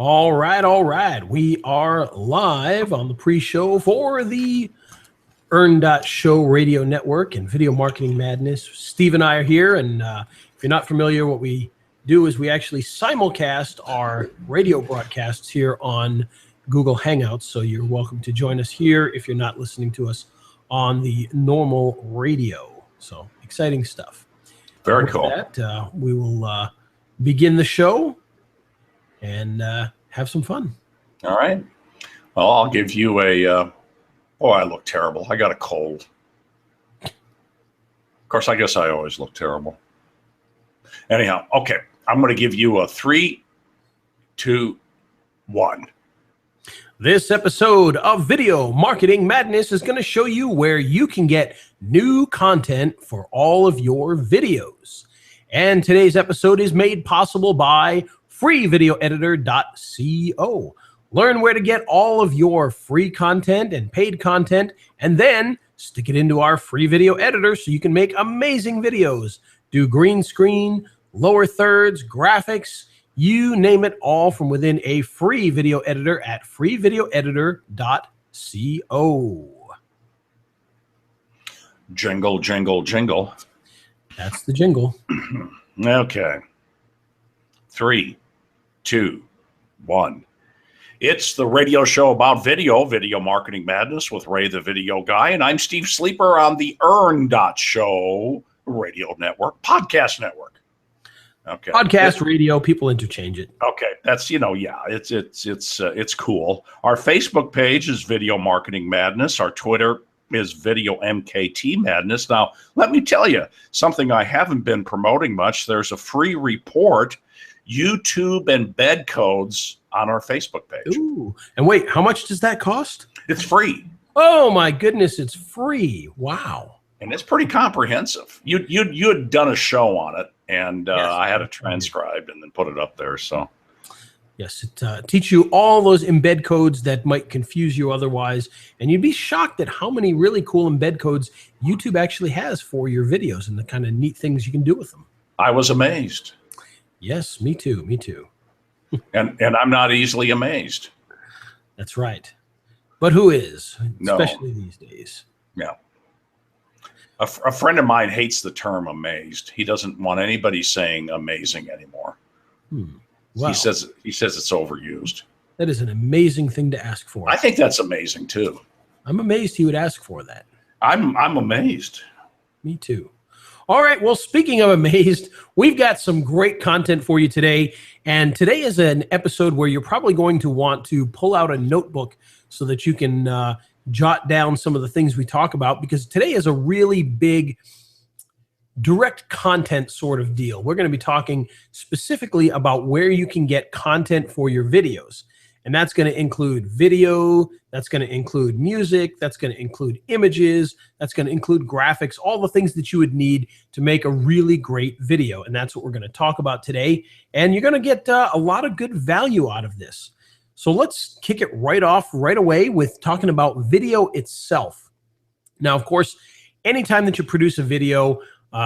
All right, all right. We are live on the pre-show for the Earn.Show radio network and Video Marketing Madness. Steve and I are here, and if you're not familiar, what we do is we actually simulcast our radio broadcasts here on Google Hangouts, so you're welcome to join us here if you're not listening to us on the normal radio. So, exciting stuff. Very cool. With that, we will begin the show and have some fun. All right. Well, I'll give you a, I look terrible. I got a cold. Of course, I guess I always look terrible. Anyhow, okay. I'm going to give you a 3, 2, 1. This episode of Video Marketing Madness is going to show you where you can get new content for all of your videos. And today's episode is made possible by freevideoeditor.co. Learn where to get all of your free content and paid content, and then stick it into our free video editor so you can make amazing videos. Do green screen, lower thirds, graphics, you name it, all from within a free video editor at freevideoeditor.co. Jingle, jingle, jingle. That's the jingle. Okay. 3, 2, 1. It's the radio show about Video Marketing Madness with Ray the Video Guy, and I'm Steve Sleeper on the Earn.Show radio network, podcast network. Okay. Podcast, radio, people interchange it. Okay, that's it's cool. Our Facebook page is Video Marketing Madness. Our Twitter is Video MKT Madness. Now, let me tell you something I haven't been promoting much. There's a free report, YouTube embed codes, on our Facebook page. Ooh, and wait, how much does that cost? It's free. Oh my goodness, it's free! Wow. And it's pretty comprehensive. You had done a show on it, and Yes. I had it transcribed and then put it up there. So, yes, it teaches you all those embed codes that might confuse you otherwise, and you'd be shocked at how many really cool embed codes YouTube actually has for your videos and the kind of neat things you can do with them. I was amazed. Yes, me too. Me too. And I'm not easily amazed. That's right. But who is? No. Especially these days. Yeah. A friend of mine hates the term amazed. He doesn't want anybody saying amazing anymore. Wow. He says it's overused. That is an amazing thing to ask for. I think that's amazing too. I'm amazed he would ask for that. I'm amazed. Me too. All right. Well, speaking of amazed, we've got some great content for you today. And today is an episode where you're probably going to want to pull out a notebook so that you can jot down some of the things we talk about, because today is a really big direct content sort of deal. We're going to be talking specifically about where you can get content for your videos. And that's going to include video, that's going to include music, that's going to include images, that's going to include graphics, all the things that you would need to make a really great video. And that's what we're going to talk about today. And you're going to get a lot of good value out of this. So let's kick it right off right away with talking about video itself. Now, of course, anytime that you produce a video,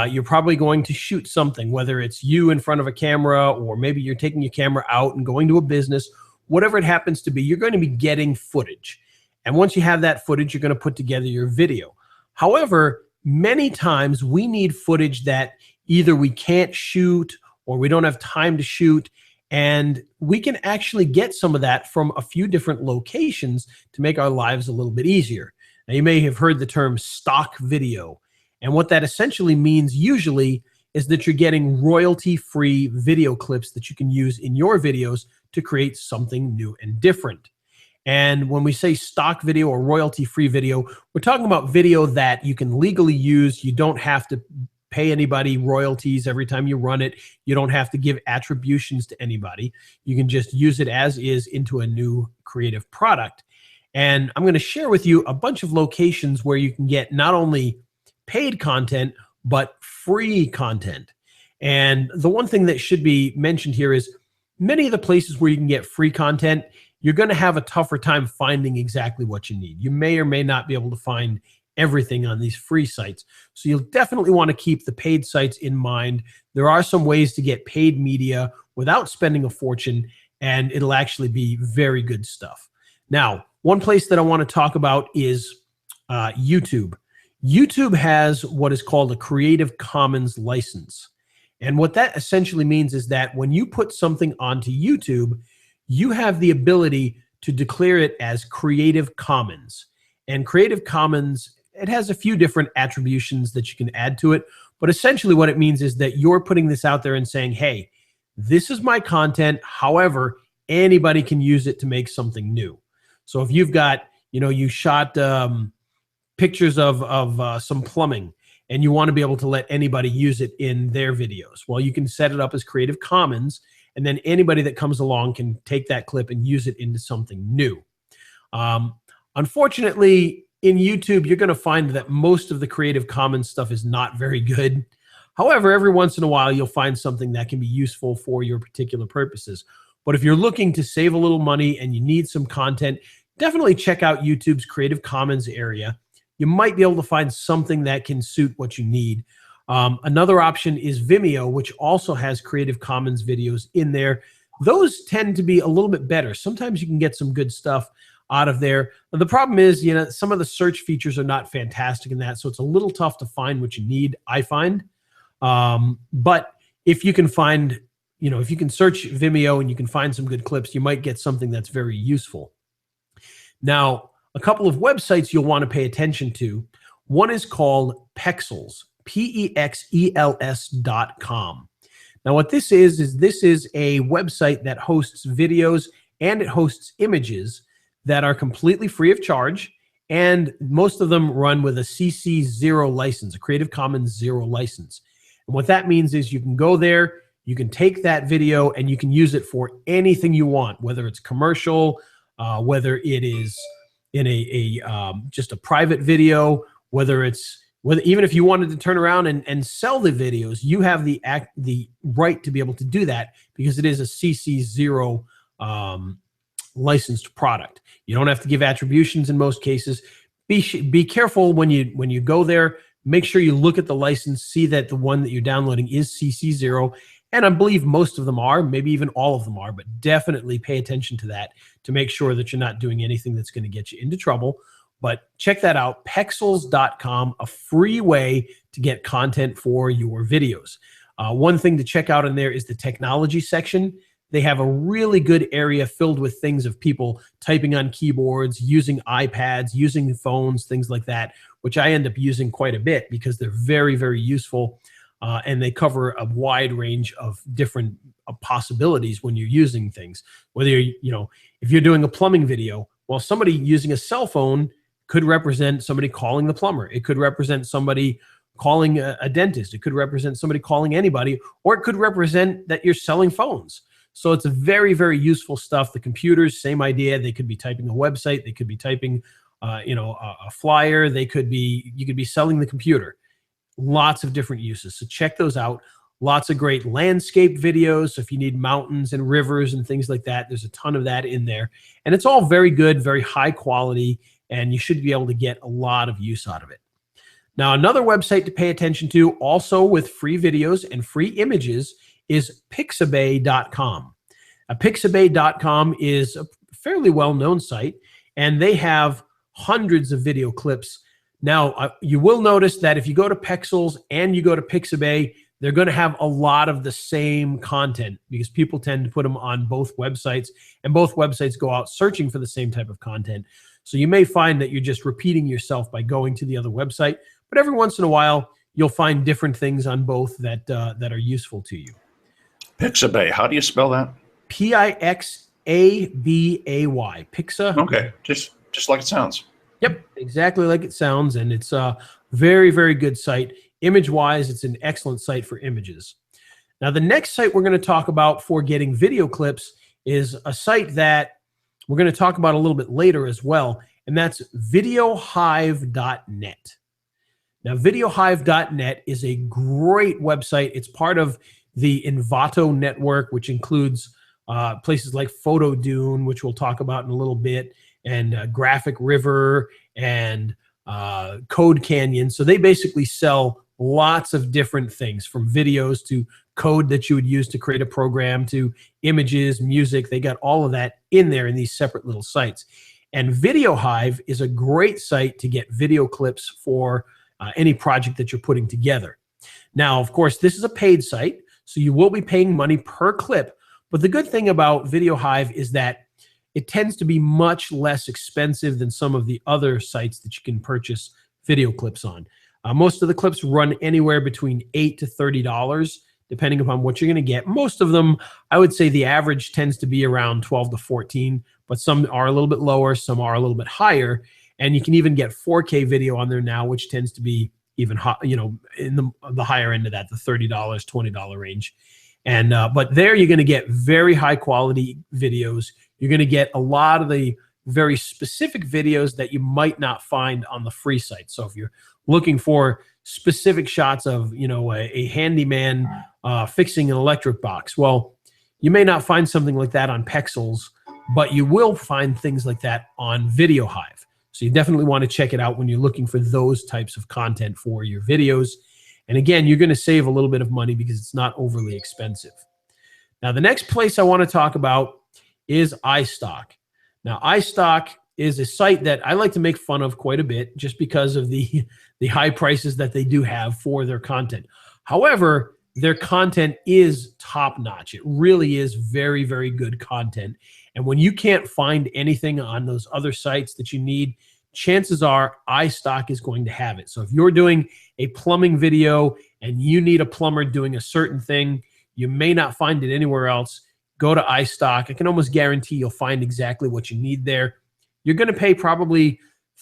you're probably going to shoot something, whether it's you in front of a camera, or maybe you're taking your camera out and going to a business. Whatever it happens to be, you're going to be getting footage. And once you have that footage, you're going to put together your video. However, many times we need footage that either we can't shoot or we don't have time to shoot. And we can actually get some of that from a few different locations to make our lives a little bit easier. Now, you may have heard the term stock video. And what that essentially means usually is that you're getting royalty-free video clips that you can use in your videos to create something new and different. And when we say stock video or royalty-free video, we're talking about video that you can legally use. You don't have to pay anybody royalties every time you run it. You don't have to give attributions to anybody. You can just use it as is into a new creative product. And I'm going to share with you a bunch of locations where you can get not only paid content, but free content. And the one thing that should be mentioned here is many of the places where you can get free content, you're going to have a tougher time finding exactly what you need. You may or may not be able to find everything on these free sites. So you'll definitely want to keep the paid sites in mind. There are some ways to get paid media without spending a fortune. and it'll actually be very good stuff. Now, one place that I want to talk about is YouTube. YouTube has what is called a Creative Commons license. And what that essentially means is that when you put something onto YouTube, you have the ability to declare it as Creative Commons. And Creative Commons, it has a few different attributions that you can add to it. But essentially what it means is that you're putting this out there and saying, hey, this is my content. However, anybody can use it to make something new. So if you've got, you shot pictures of some plumbing and you want to be able to let anybody use it in their videos, well, you can set it up as Creative Commons, and then anybody that comes along can take that clip and use it into something new. Unfortunately, in YouTube, you're going to find that most of the Creative Commons stuff is not very good. However, every once in a while, you'll find something that can be useful for your particular purposes. But if you're looking to save a little money and you need some content, definitely check out YouTube's Creative Commons area. You might be able to find something that can suit what you need. Another option is Vimeo, which also has Creative Commons videos in there. Those tend to be a little bit better. Sometimes you can get some good stuff out of there. But the problem is, some of the search features are not fantastic in that, so it's a little tough to find what you need, I find. But if you can find, if you can search Vimeo and you can find some good clips, you might get something that's very useful. Now, a couple of websites you'll want to pay attention to. One is called Pexels, PEXELS.com. Now, what this is a website that hosts videos and it hosts images that are completely free of charge, and most of them run with a CC0 license, a Creative Commons 0 license. And what that means is you can go there, you can take that video, and you can use it for anything you want, whether it's commercial, whether it is in just a private video, whether even if you wanted to turn around and sell the videos, you have the right to be able to do that because it is a CC0 licensed product. You don't have to give attributions in most cases. Be careful when you go there. Make sure you look at the license, see that the one that you're downloading is CC0. And I believe most of them are, maybe even all of them are, but definitely pay attention to that to make sure that you're not doing anything that's going to get you into trouble. But check that out, Pexels.com, a free way to get content for your videos. One thing to check out in there is the technology section. They have a really good area filled with things of people typing on keyboards, using iPads, using phones, things like that, which I end up using quite a bit because they're very, very useful. And they cover a wide range of different possibilities when you're using things. Whether if you're doing a plumbing video, well, somebody using a cell phone could represent somebody calling the plumber. It could represent somebody calling a dentist. It could represent somebody calling anybody, or it could represent that you're selling phones. So it's a very, very useful stuff. The computers, same idea. They could be typing a website. They could be typing, a flyer. You could be selling the computer. Lots of different uses. So check those out. Lots of great landscape videos. So if you need mountains and rivers and things like that, there's a ton of that in there. And it's all very good, very high quality, and you should be able to get a lot of use out of it. Now, another website to pay attention to, also with free videos and free images, is Pixabay.com. Pixabay.com is a fairly well-known site, and they have hundreds of video clips. Now, you will notice that if you go to Pexels and you go to Pixabay, they're going to have a lot of the same content because people tend to put them on both websites, and both websites go out searching for the same type of content. So you may find that you're just repeating yourself by going to the other website, but every once in a while, you'll find different things on both that are useful to you. Pixabay, how do you spell that? Pixabay. Pixa. Okay, just like it sounds. Yep, exactly like it sounds, and it's a very, very good site. Image-wise, it's an excellent site for images. Now, the next site we're going to talk about for getting video clips is a site that we're going to talk about a little bit later as well, and that's videohive.net. Now, videohive.net is a great website. It's part of the Envato network, which includes places like PhotoDune, which we'll talk about in a little bit, and Graphic River and Code Canyon. So they basically sell lots of different things, from videos to code that you would use to create a program, to images, music. They got all of that in there in these separate little sites. And Video Hive is a great site to get video clips for any project that you're putting together. Now, of course, this is a paid site, so you will be paying money per clip. But the good thing about Video Hive is that it tends to be much less expensive than some of the other sites that you can purchase video clips on. Most of the clips run anywhere between $8 to $30, depending upon what you're going to get. Most of them, I would say the average tends to be around 12 to 14, but some are a little bit lower, some are a little bit higher. And you can even get 4K video on there now, which tends to be even hot, you know, in the higher end of that, the $30, $20 range. And but there you're going to get very high quality videos. You're going to get a lot of the very specific videos that you might not find on the free site. So if you're looking for specific shots of, you know, a handyman fixing an electric box, well, you may not find something like that on Pexels, but you will find things like that on Video Hive. So you definitely want to check it out when you're looking for those types of content for your videos. And again, you're going to save a little bit of money because it's not overly expensive. Now, the next place I want to talk about is iStock. Now, iStock is a site that I like to make fun of quite a bit just because of the high prices that they do have for their content. However, their content is top-notch. It really is very, very good content. And when you can't find anything on those other sites that you need, chances are iStock is going to have it. So if you're doing a plumbing video and you need a plumber doing a certain thing, you may not find it anywhere else. Go to iStock. I can almost guarantee you'll find exactly what you need there. You're going to pay probably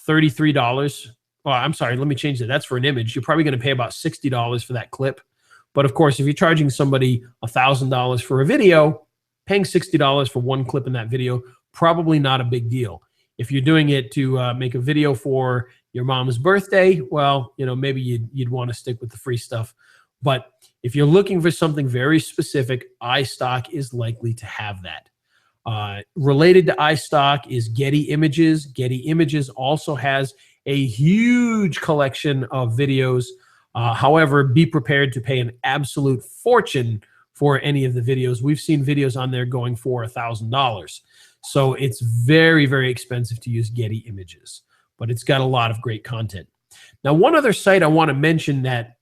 $33. Oh, I'm sorry. Let me change that. That's for an image. You're probably going to pay about $60 for that clip. But of course, if you're charging somebody $1,000 for a video, paying $60 for one clip in that video, probably not a big deal. If you're doing it to make a video for your mom's birthday, well, you know, maybe you'd want to stick with the free stuff. But if you're looking for something very specific, iStock is likely to have that. Related to iStock is Getty Images. Getty Images also has a huge collection of videos. However, be prepared to pay an absolute fortune for any of the videos. We've seen videos on there going for $1,000. So it's very, very expensive to use Getty Images, but it's got a lot of great content. Now, one other site I want to mention that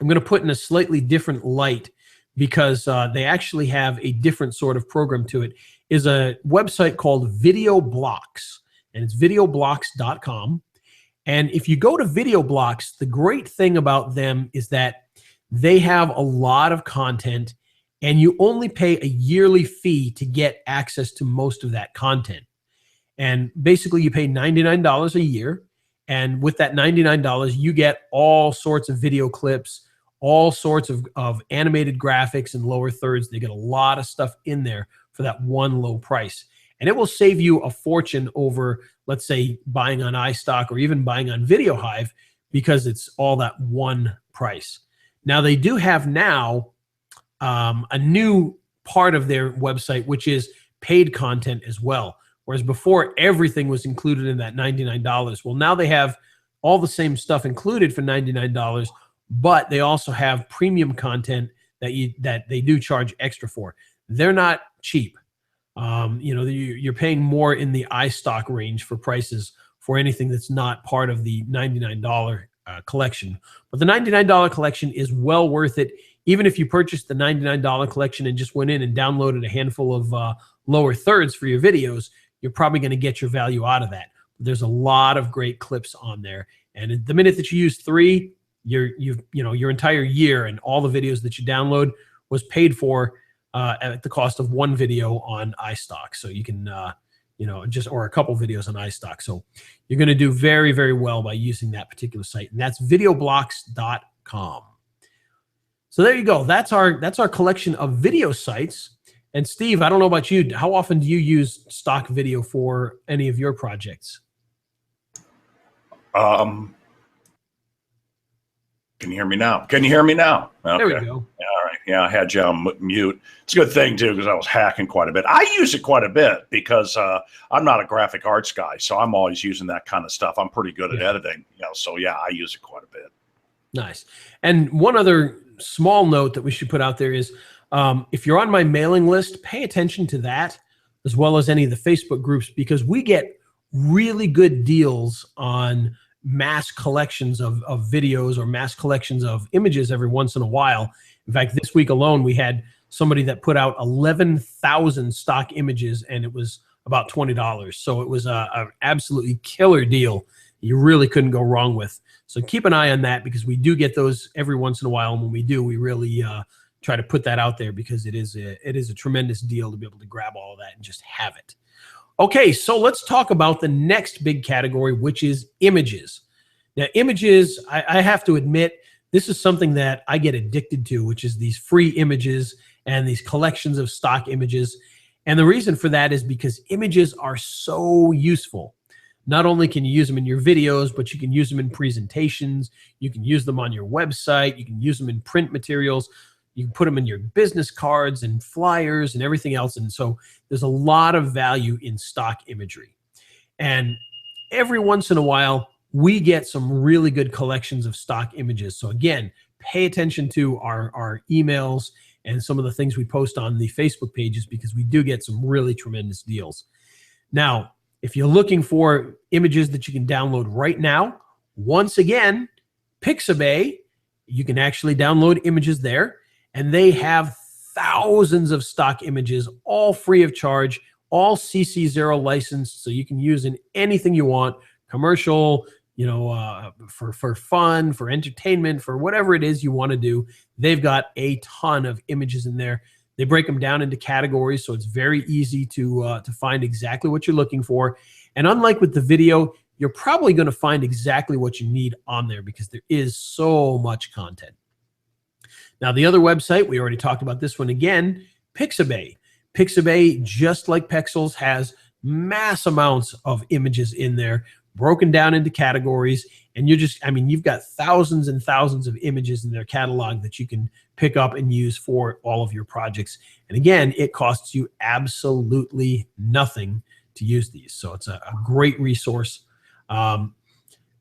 I'm going to put in a slightly different light because they actually have a different sort of program to it is a website called Video Blocks, and it's videoblocks.com. And if you go to Video Blocks, the great thing about them is that they have a lot of content and you only pay a yearly fee to get access to most of that content. And basically you pay $99 a year. And with that $99, you get all sorts of video clips, all sorts of animated graphics and lower thirds. They get a lot of stuff in there for that one low price. And it will save you a fortune over, let's say, buying on iStock or even buying on Video Hive because it's all that one price. Now, they do have now a new part of their website, which is paid content as well. Whereas before, everything was included in that $99. Well, now they have all the same stuff included for $99, but they also have premium content that they do charge extra for. They're not cheap. You know, you're paying more in the iStock range for prices for anything that's not part of the $99 collection. But the $99 collection is well worth it. Even if you purchased the $99 collection and just went in and downloaded a handful of lower thirds for your videos, you're probably going to get your value out of that. There's a lot of great clips on there. And the minute that you use 3, your entire year and all the videos that you download was paid for at the cost of one video on iStock. So you can, or a couple videos on iStock. So you're going to do very, very well by using that particular site. And that's videoblocks.com. So there you go. That's our collection of video sites. And Steve, I don't know about you. How often do you use stock video for any of your projects? Can you hear me now? Can you hear me now? Okay. There we go. Yeah, all right. Yeah, I had you on mute. It's a good thing, too, because I was hacking quite a bit. I use it quite a bit because I'm not a graphic arts guy, so I'm always using that kind of stuff. I'm pretty good at editing. So, yeah, I use it quite a bit. Nice. And one other small note that we should put out there is if you're on my mailing list, pay attention to that as well as any of the Facebook groups, because we get really good deals on mass collections of videos or mass collections of images every once in a while. In fact, this week alone, we had somebody that put out 11,000 stock images, and it was about $20. So it was an absolutely killer deal. You really couldn't go wrong with. So keep an eye on that, because we do get those every once in a while. And when we do, we really try to put that out there, because it is a tremendous deal to be able to grab all of that and just have it. Okay, so let's talk about the next big category, which is images. Now, images, I have to admit, this is something that I get addicted to, which is these free images and these collections of stock images. And the reason for that is because images are so useful. Not only can you use them in your videos, but you can use them in presentations. You can use them on your website. You can use them in print materials. You can put them in your business cards and flyers and everything else. And so there's a lot of value in stock imagery. And every once in a while, we get some really good collections of stock images. So again, pay attention to our emails and some of the things we post on the Facebook pages, because we do get some really tremendous deals. Now, if you're looking for images that you can download right now, once again, Pixabay, you can actually download images there, and they have thousands of stock images, all free of charge, all CC0 licensed, so you can use in anything you want, commercial, for fun, for entertainment, for whatever it is you want to do. They've got a ton of images in there. They break them down into categories, so it's very easy to find exactly what you're looking for. And unlike with the video, you're probably going to find exactly what you need on there, because there is so much content. Now, the other website, we already talked about this one again, Pixabay. Pixabay, just like Pexels, has mass amounts of images in there, broken down into categories, and you've got thousands and thousands of images in their catalog that you can pick up and use for all of your projects. And again, it costs you absolutely nothing to use these. So it's a great resource. The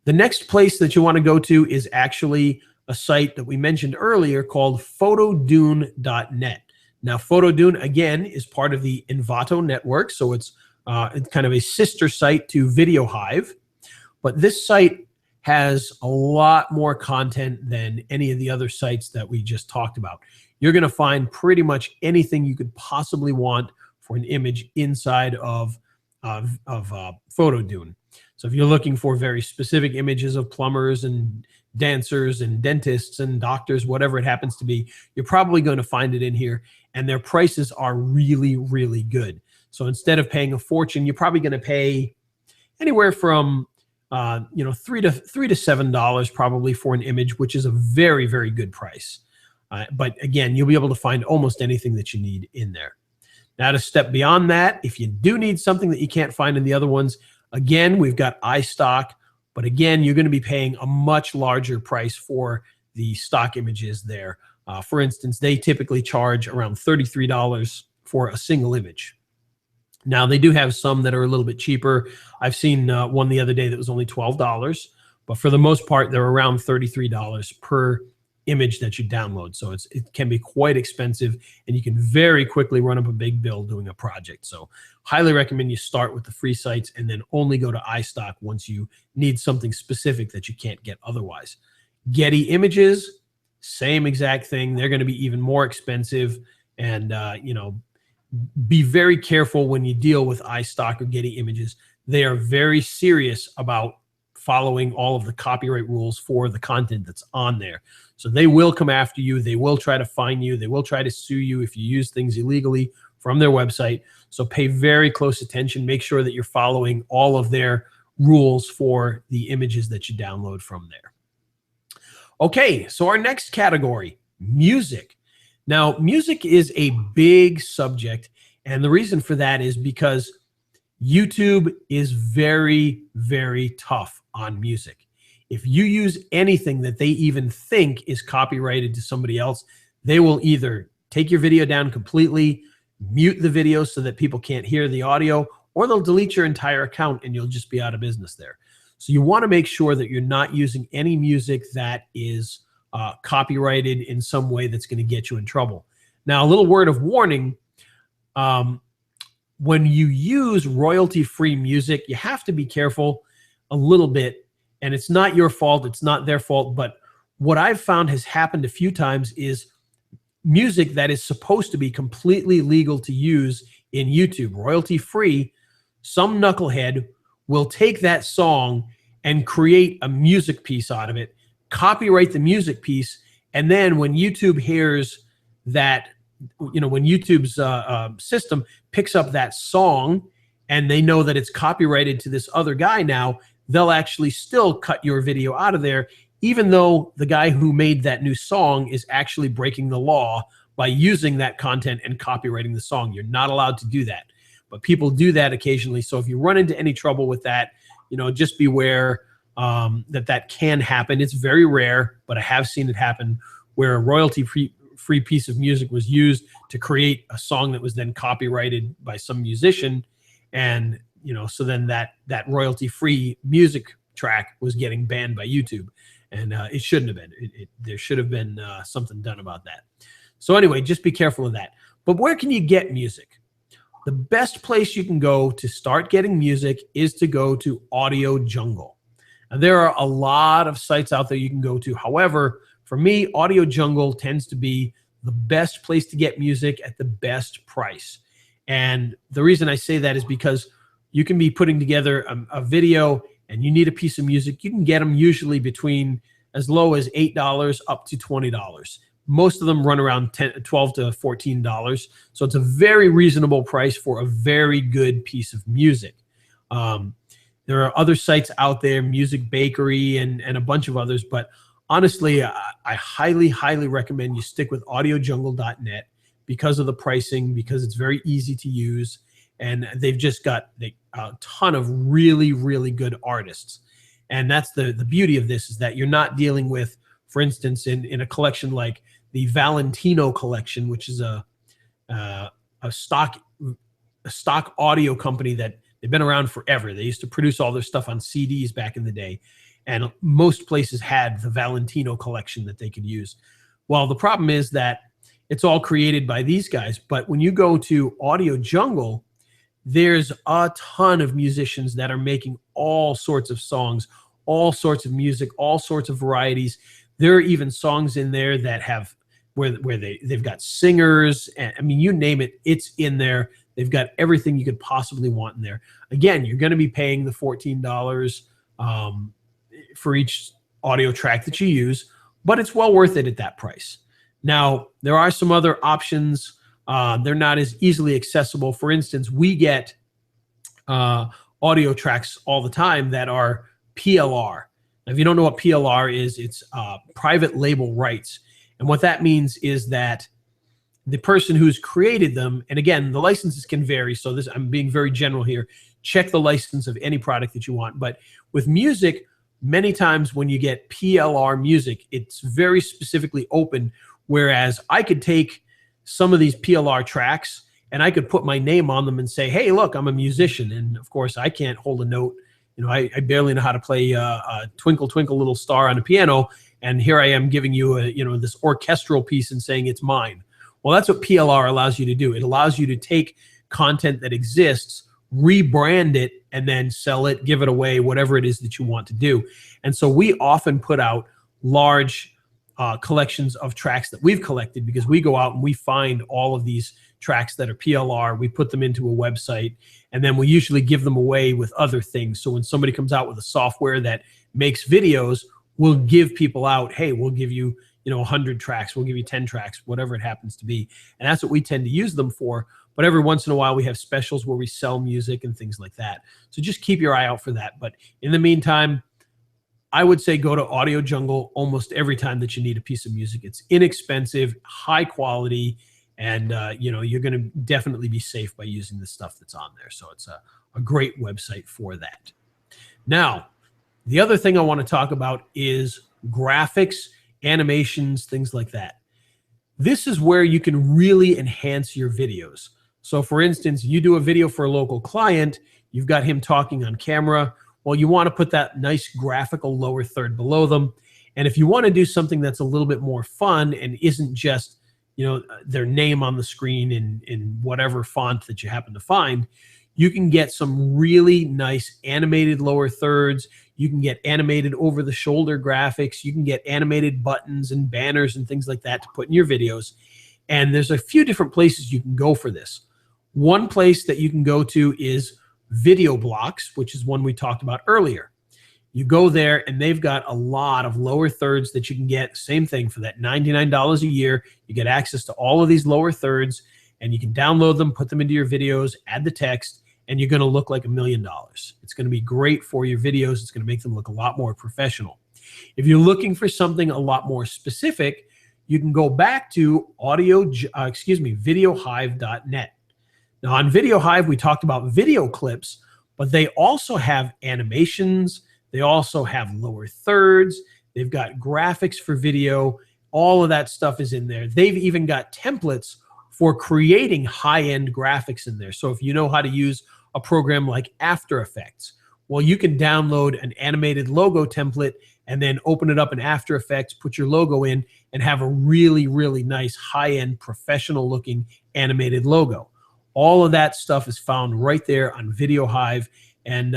next place that you want to go to is actually a site that we mentioned earlier called photodune.net. Now, Photodune, again, is part of the Envato network, so it's kind of a sister site to VideoHive. But this site has a lot more content than any of the other sites that we just talked about. You're going to find pretty much anything you could possibly want for an image inside of Photodune. So if you're looking for very specific images of plumbers and dancers and dentists and doctors, whatever it happens to be, you're probably going to find it in here. And their prices are really, really good. So instead of paying a fortune, you're probably going to pay anywhere from $3 to $7 probably for an image, which is a very, very good price. But again, you'll be able to find almost anything that you need in there. Now, to step beyond that, if you do need something that you can't find in the other ones, again, we've got iStock. But again, you're going to be paying a much larger price for the stock images there. For instance, they typically charge around $33 for a single image. Now, they do have some that are a little bit cheaper. I've seen one the other day that was only $12. But for the most part, they're around $33 per image that you download. So it can be quite expensive, and you can very quickly run up a big bill doing a project. So highly recommend you start with the free sites and then only go to iStock once you need something specific that you can't get otherwise. Getty Images, same exact thing. They're going to be even more expensive, and be very careful when you deal with iStock or Getty Images. They are very serious about following all of the copyright rules for the content that's on there. So they will come after you. They will try to fine you. They will try to sue you if you use things illegally from their website. So pay very close attention. Make sure that you're following all of their rules for the images that you download from there. Okay, so our next category, music. Now, music is a big subject, and the reason for that is because YouTube is very, very tough on music. If you use anything that they even think is copyrighted to somebody else, they will either take your video down completely, mute the video so that people can't hear the audio, or they'll delete your entire account and you'll just be out of business there. So you want to make sure that you're not using any music that is copyrighted in some way that's going to get you in trouble. Now, a little word of warning. When you use royalty-free music, you have to be careful a little bit. And it's not your fault. It's not their fault. But what I've found has happened a few times is music that is supposed to be completely legal to use in YouTube, royalty-free, some knucklehead will take that song and create a music piece out of it, copyright the music piece, and then when YouTube hears that, when YouTube's system picks up that song and they know that it's copyrighted to this other guy now, they'll actually still cut your video out of there, even though the guy who made that new song is actually breaking the law by using that content and copyrighting the song. You're not allowed to do that. But people do that occasionally. So if you run into any trouble with that, just beware that can happen. It's very rare, but I have seen it happen where a royalty-free piece of music was used to create a song that was then copyrighted by some musician. And, so then that royalty-free music track was getting banned by YouTube. And it shouldn't have been. There should have been something done about that. So anyway, just be careful of that. But where can you get music? The best place you can go to start getting music is to go to Audio Jungle. Now, there are a lot of sites out there you can go to. However, for me, Audio Jungle tends to be the best place to get music at the best price. And the reason I say that is because you can be putting together a video and you need a piece of music. You can get them usually between as low as $8 up to $20. Most of them run around $12 to $14. So it's a very reasonable price for a very good piece of music. There are other sites out there, Music Bakery and a bunch of others. But honestly, I highly, highly recommend you stick with audiojungle.net because of the pricing, because it's very easy to use. And they've just got a ton of really, really good artists. And that's the beauty of this, is that you're not dealing with, for instance, in a collection like the Valentino collection, which is a stock audio company that they've been around forever. They used to produce all their stuff on CDs back in the day, and most places had the Valentino collection that they could use. Well, the problem is that it's all created by these guys, but when you go to Audio Jungle, there's a ton of musicians that are making all sorts of songs, all sorts of music, all sorts of varieties. There are even songs in there that have where they've got singers, and I mean, you name it, it's in there. They've got everything you could possibly want in there. Again, you're going to be paying the $14 for each audio track that you use, but it's well worth it at that price. Now, there are some other options. They're not as easily accessible. For instance, we get audio tracks all the time that are PLR. Now, if you don't know what PLR is, it's private label rights. And what that means is that the person who's created them, and again, the licenses can vary, so this, I'm being very general here. Check the license of any product that you want. But with music, many times when you get PLR music, it's very specifically open, whereas I could take some of these PLR tracks and I could put my name on them and say, hey, look, I'm a musician. And of course, I can't hold a note. I barely know how to play Twinkle, Twinkle, Little Star on a piano. And here I am giving you this orchestral piece and saying it's mine. Well, that's what PLR allows you to do. It allows you to take content that exists, rebrand it, and then sell it, give it away, whatever it is that you want to do. And so we often put out large collections of tracks that we've collected, because we go out and we find all of these tracks that are PLR, we put them into a website, and then we usually give them away with other things. So when somebody comes out with a software that makes videos, we'll give people out, hey, we'll give you 100 tracks, we'll give you 10 tracks, whatever it happens to be. And that's what we tend to use them for. But every once in a while we have specials where we sell music and things like that. So just keep your eye out for that. But in the meantime, I would say go to Audio Jungle almost every time that you need a piece of music. It's inexpensive, high quality, and you're going to definitely be safe by using the stuff that's on there. So it's a great website for that. Now, the other thing I want to talk about is graphics, animations, things like that. This is where you can really enhance your videos. So for instance, you do a video for a local client, you've got him talking on camera. Well, you want to put that nice graphical lower third below them. And if you want to do something that's a little bit more fun and isn't just, their name on the screen in whatever font that you happen to find, you can get some really nice animated lower thirds. You can get animated over-the-shoulder graphics. You can get animated buttons and banners and things like that to put in your videos. And there's a few different places you can go for this. One place that you can go to is Video Blocks, which is one we talked about earlier. You go there, and they've got a lot of lower thirds that you can get. Same thing, for that $99 a year. You get access to all of these lower thirds, and you can download them, put them into your videos, add the text, and you're going to look like $1 million. It's going to be great for your videos. It's going to make them look a lot more professional. If you're looking for something a lot more specific, you can go back to VideoHive.net. Now, on VideoHive, we talked about video clips, but they also have animations. They also have lower thirds. They've got graphics for video. All of that stuff is in there. They've even got templates for creating high-end graphics in there. So if you know how to use a program like After Effects, well, you can download an animated logo template and then open it up in After Effects, put your logo in, and have a really, really nice high-end professional-looking animated logo. All of that stuff is found right there on VideoHive, and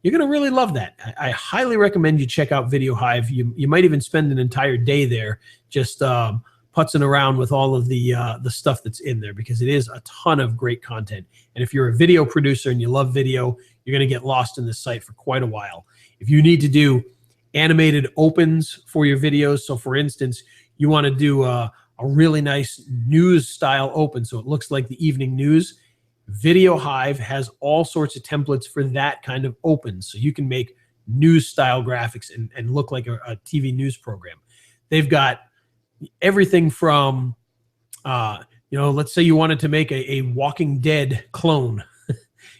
you're going to really love that. I highly recommend you check out VideoHive. You might even spend an entire day there just putzing around with all of the stuff that's in there, because it is a ton of great content. And if you're a video producer and you love video, you're going to get lost in this site for quite a while. If you need to do animated opens for your videos, so for instance, you want to do a really nice news style open so it looks like the evening news, VideoHive has all sorts of templates for that kind of open, so you can make news style graphics and look like a TV news program. They've got everything from, let's say you wanted to make a Walking Dead clone.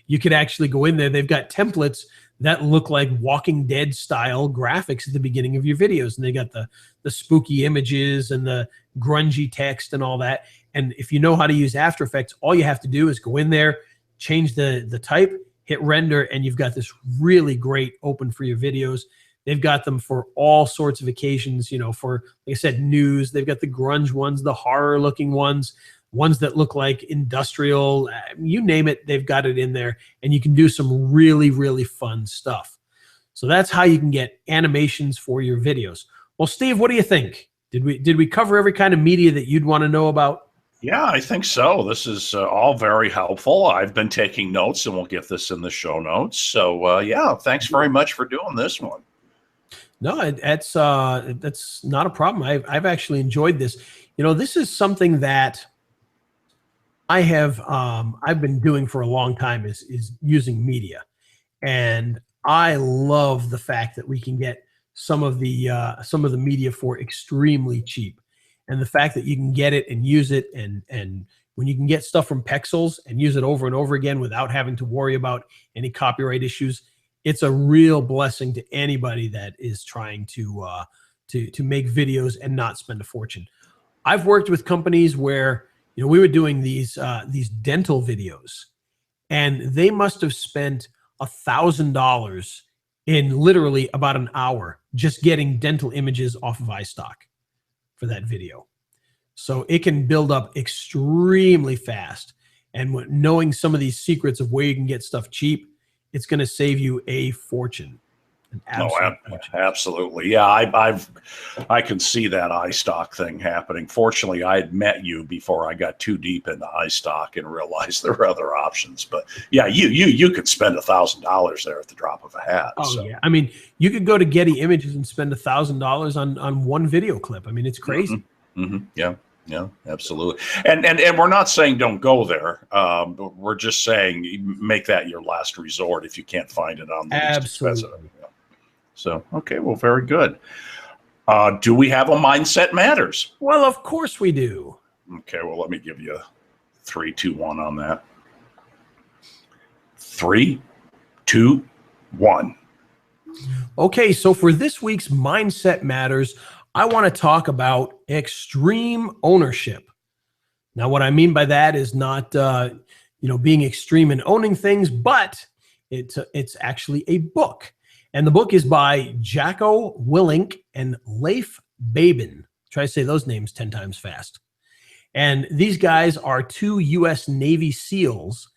You could actually go in there. They've got templates that look like Walking Dead style graphics at the beginning of your videos. And they got the spooky images and the grungy text and all that. And if you know how to use After Effects, all you have to do is go in there, change the type, hit render, and you've got this really great open for your videos. They've got them for all sorts of occasions, for, like I said, news. They've got the grunge ones, the horror-looking ones that look like industrial. You name it, they've got it in there. And you can do some really, really fun stuff. So that's how you can get animations for your videos. Well, Steve, what do you think? Did we cover every kind of media that you'd want to know about? Yeah, I think so. This is all very helpful. I've been taking notes, and we'll get this in the show notes. So, yeah, thanks very much for doing this one. No, that's not a problem. I've actually enjoyed this. This is something that I've been doing for a long time is using media, and I love the fact that we can get some of the media for extremely cheap, and the fact that you can get it and use it, and when you can get stuff from Pexels and use it over and over again without having to worry about any copyright issues, it's a real blessing to anybody that is trying to make videos and not spend a fortune. I've worked with companies where we were doing these dental videos, and they must have spent $1,000 in literally about an hour just getting dental images off of iStock for that video. So it can build up extremely fast, and knowing some of these secrets of where you can get stuff cheap, it's going to save you a fortune. Absolutely. Yeah, I can see that iStock thing happening. Fortunately, I had met you before I got too deep into iStock and realized there were other options. But yeah, you could spend $1,000 there at the drop of a hat. Oh, so. Yeah. I mean, you could go to Getty Images and spend $1,000 on one video clip. I mean, it's crazy. Mm-hmm. Yeah, absolutely. And we're not saying don't go there. We're just saying make that your last resort if you can't find it on the least expensive. So, okay, well, very good. Do we have a Mindset Matters? Well, of course we do. Okay, well, let me give you 3, 2, 1 on that. 3, 2, 1. Okay, so for this week's Mindset Matters, I want to talk about extreme ownership. Now, what I mean by that is not, being extreme and owning things, but it's actually a book. And the book is by Jocko, Willink, and Leif Babin. Try to say those names 10 times fast. And these guys are 2 U.S. Navy SEALs.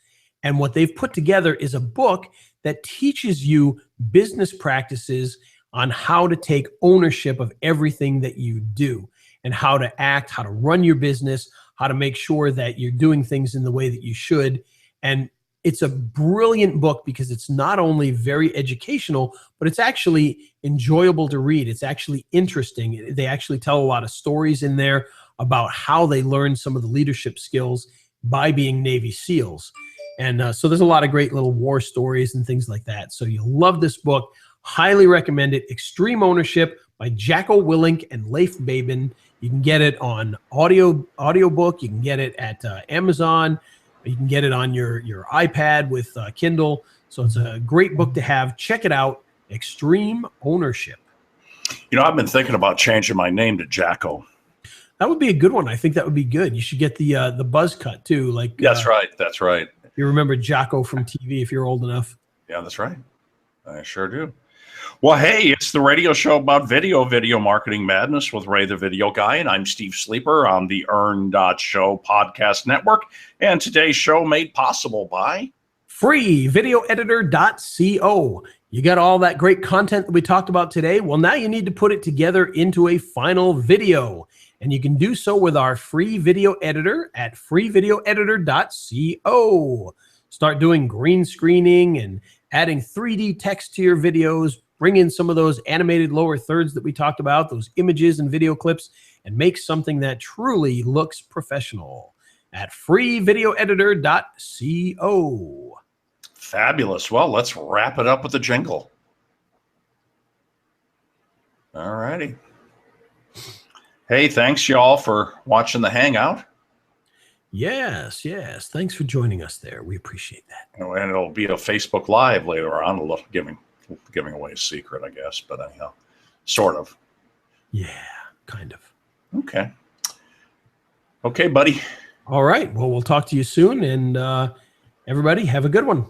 And what they've put together is a book that teaches you business practices on how to take ownership of everything that you do and how to act, how to run your business, how to make sure that you're doing things in the way that you should. And it's a brilliant book because it's not only very educational, but it's actually enjoyable to read. It's actually interesting. They actually tell a lot of stories in there about how they learned some of the leadership skills by being Navy SEALs. And so there's a lot of great little war stories and things like that. So you'll love this book. Highly recommend it. Extreme Ownership by Jocko Willink and Leif Babin. You can get it on audiobook. You can get it at Amazon. You can get it on your iPad with Kindle. So it's a great book to have. Check it out. Extreme Ownership. You know, I've been thinking about changing my name to Jocko. That would be a good one. I think that would be good. You should get the buzz cut too. Like that's right. That's right. You remember Jocko from TV if you're old enough. Yeah, that's right. I sure do. Well, hey, it's the radio show about video marketing madness with Ray the Video Guy, and I'm Steve Sleeper on the Earn.Show podcast network. And today's show made possible by freevideoeditor.co. You got all that great content that we talked about today. Well, now you need to put it together into a final video. And you can do so with our free video editor at freevideoeditor.co. Start doing green screening and adding 3D text to your videos. Bring in some of those animated lower thirds that we talked about, those images and video clips, and make something that truly looks professional at freevideoeditor.co. Fabulous. Well, let's wrap it up with a jingle. All righty. Hey, thanks, y'all, for watching the Hangout. Yes. Thanks for joining us there. We appreciate that. And it'll be a Facebook Live later on, a little giving away a secret, I guess. But anyhow, sort of. Yeah, kind of. Okay. Okay, buddy. All right. Well, we'll talk to you soon. And everybody, have a good one.